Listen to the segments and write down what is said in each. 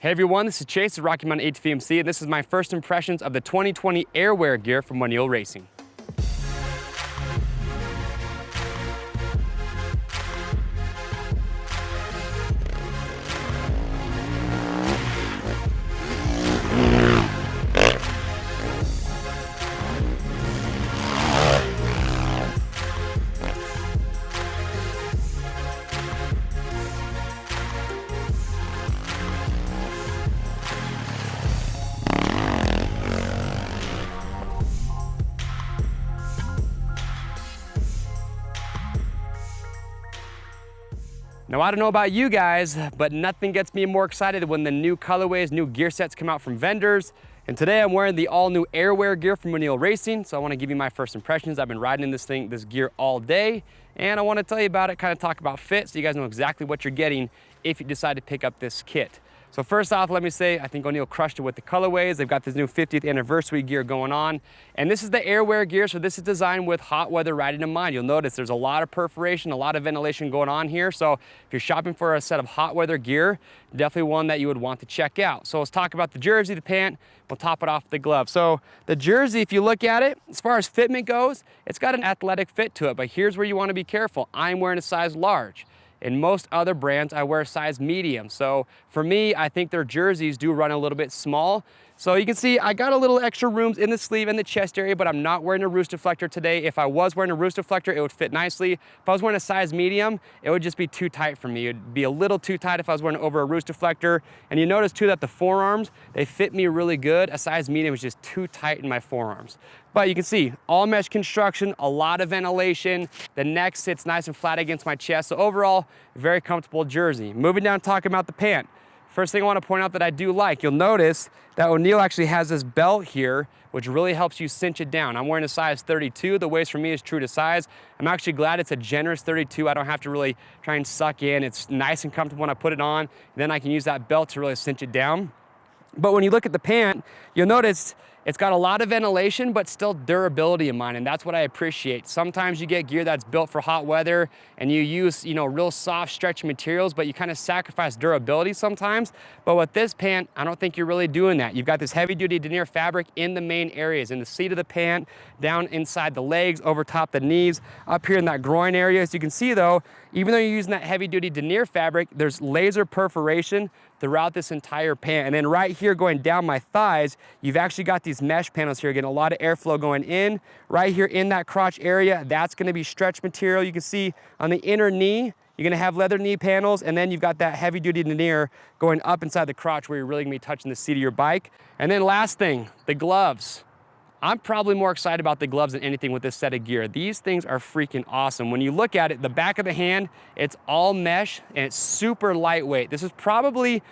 Hey everyone, this is Chase at Rocky Mountain ATV MC, and this is my first impressions of the 2020 Airwear gear from O'Neal Racing. Now, I don't know about you guys, but nothing gets me more excited when the new colorways, new gear sets come out from vendors. And today I'm wearing the all new Airwear gear from O'Neal Racing. So I want to give you my first impressions. I've been riding in this gear all day. And I want to tell you about it, kind of talk about fit, so you guys know exactly what you're getting if you decide to pick up this kit. So first off, let me say, I think O'Neal crushed it with the colorways. They've got this new 50th anniversary gear going on. And this is the Airwear gear, so this is designed with hot weather riding in mind. You'll notice there's a lot of perforation, a lot of ventilation going on here. So if you're shopping for a set of hot weather gear, definitely one that you would want to check out. So let's talk about the jersey, the pant, we'll top it off with the glove. So the jersey, if you look at it, as far as fitment goes, it's got an athletic fit to it, but here's where you want to be careful. I'm wearing a size large. In most other brands, I wear a size medium. So for me, I think their jerseys do run a little bit small. So you can see I got a little extra rooms in the sleeve and the chest area, but I'm not wearing a roost deflector today. If I was wearing a roost deflector, it would fit nicely. If I was wearing a size medium, it would just be too tight for me. It'd be a little too tight if I was wearing over a roost deflector. And you notice too that the forearms, they fit me really good. A size medium is just too tight in my forearms. But you can see all mesh construction, a lot of ventilation. The neck sits nice and flat against my chest. So overall, very comfortable jersey. Moving down, talking about the pant. First thing I want to point out that I do like, you'll notice that O'Neal actually has this belt here, which really helps you cinch it down. I'm wearing a size 32. The waist for me is true to size. I'm actually glad it's a generous 32. I don't have to really try and suck in. It's nice and comfortable when I put it on. Then I can use that belt to really cinch it down. But when you look at the pant, you'll notice it's got a lot of ventilation, but still durability in mind, and that's what I appreciate. Sometimes you get gear that's built for hot weather and you use, real soft, stretchy materials, but you kind of sacrifice durability sometimes. But with this pant, I don't think you're really doing that. You've got this heavy-duty denier fabric in the main areas, in the seat of the pant, down inside the legs, over top the knees, up here in that groin area. As you can see though, even though you're using that heavy-duty denier fabric, there's laser perforation throughout this entire pant. And then right here going down my thighs, you've actually got these mesh panels here, getting a lot of airflow going in. Right here in that crotch area, that's gonna be stretch material. You can see on the inner knee, you're gonna have leather knee panels, and then you've got that heavy duty denier going up inside the crotch where you're really gonna be touching the seat of your bike. And then last thing, the gloves. I'm probably more excited about the gloves than anything with this set of gear. These things are freaking awesome. When you look at it, the back of the hand, it's all mesh and it's super lightweight. This is probably,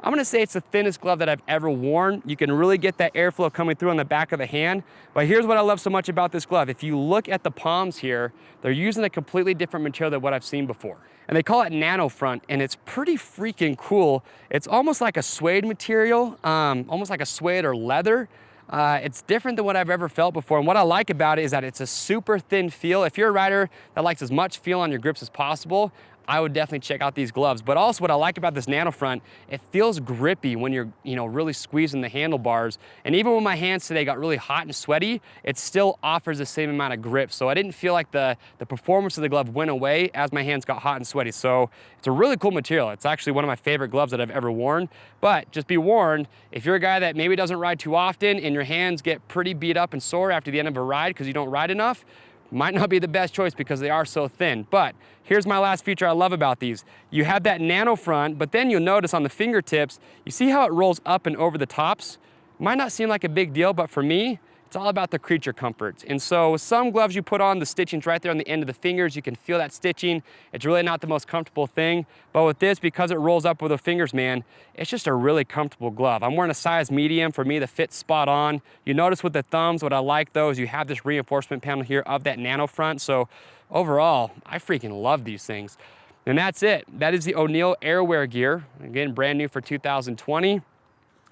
I'm gonna say it's the thinnest glove that I've ever worn. You can really get that airflow coming through on the back of the hand. But here's what I love so much about this glove. If you look at the palms here, they're using a completely different material than what I've seen before. And they call it nano front, and it's pretty freaking cool. It's almost like a suede material, almost like a suede or leather. It's different than what I've ever felt before. And what I like about it is that it's a super thin feel. If you're a rider that likes as much feel on your grips as possible, I would definitely check out these gloves. But also what I like about this nano front, it feels grippy when you're really squeezing the handlebars. And even when my hands today got really hot and sweaty, it still offers the same amount of grip. So I didn't feel like the performance of the glove went away as my hands got hot and sweaty. So it's a really cool material. It's actually one of my favorite gloves that I've ever worn. But just be warned, if you're a guy that maybe doesn't ride too often and your hands get pretty beat up and sore after the end of a ride because you don't ride enough, might not be the best choice because they are so thin. But here's my last feature I love about these. You have that nano front, but then you'll notice on the fingertips, you see how it rolls up and over the tops? Might not seem like a big deal, but for me, it's all about the creature comforts. And so some gloves you put on, the stitching's right there on the end of the fingers. You can feel that stitching. It's really not the most comfortable thing. But with this, because it rolls up with the fingers, man, it's just a really comfortable glove. I'm wearing a size medium. For me, the fit's spot on. You notice with the thumbs, what I like though is you have this reinforcement panel here of that nano front. So overall, I freaking love these things. And that's it. That is the O'Neal Airwear gear. Again, brand new for 2020.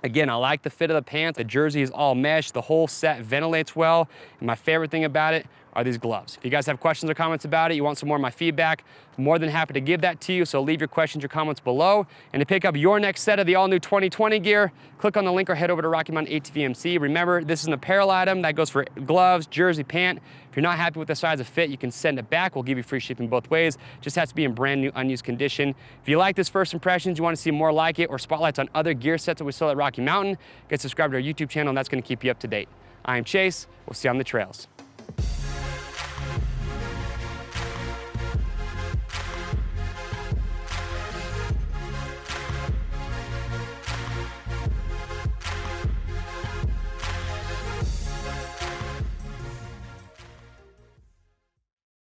Again, I like the fit of the pants. The jersey is all mesh. The whole set ventilates well. And my favorite thing about it are these gloves. If you guys have questions or comments about it, you want some more of my feedback, I'm more than happy to give that to you. So leave your questions or comments below. And to pick up your next set of the all new 2020 gear, click on the link or head over to Rocky Mountain ATVMC. Remember, this is an apparel item that goes for gloves, jersey, pant. If you're not happy with the size of fit, you can send it back. We'll give you free shipping both ways. Just has to be in brand new, unused condition. If you like this first impressions, you want to see more like it or spotlights on other gear sets that we sell at Rocky Mountain, get subscribed to our YouTube channel, and that's going to keep you up to date. I'm Chase. We'll see you on the trails.